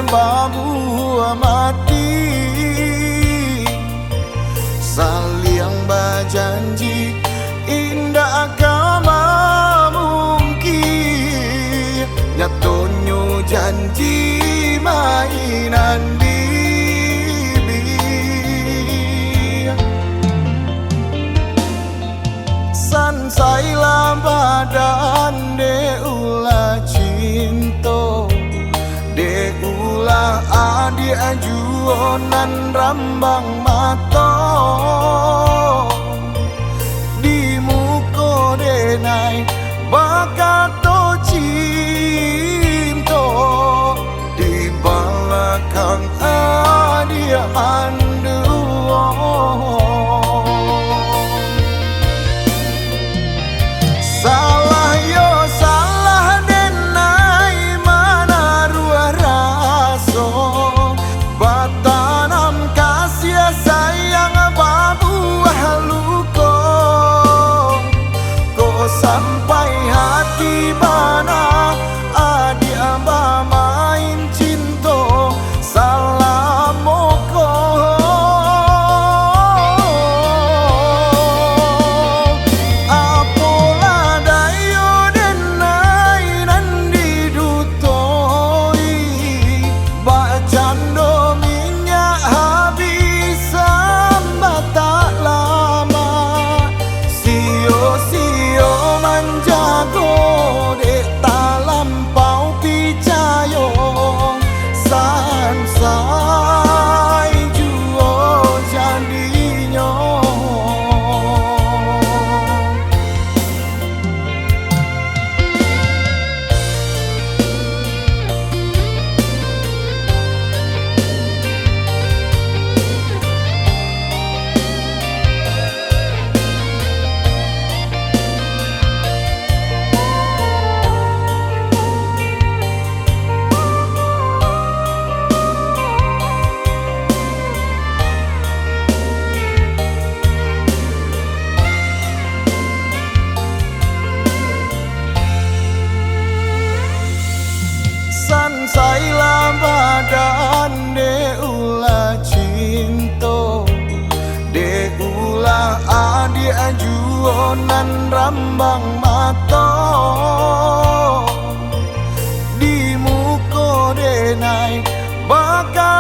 babu mati, saling berjanji indah kama mungkin, nyatonyo janji mainan bibir. San sailah badan de ulah cinta, de ulah adi ajuonan rambang mata, di muka denai bakato cinta, di belakang adi anduo. Salah yo salah denai mana ruah raso, batanam kasih sayang babuah luko, kok sampai hati bana adi amba main cinta salah moko. Sailah badan de ulah cinta, de ulah adi ajuonan rambang mata, di muka denai bakal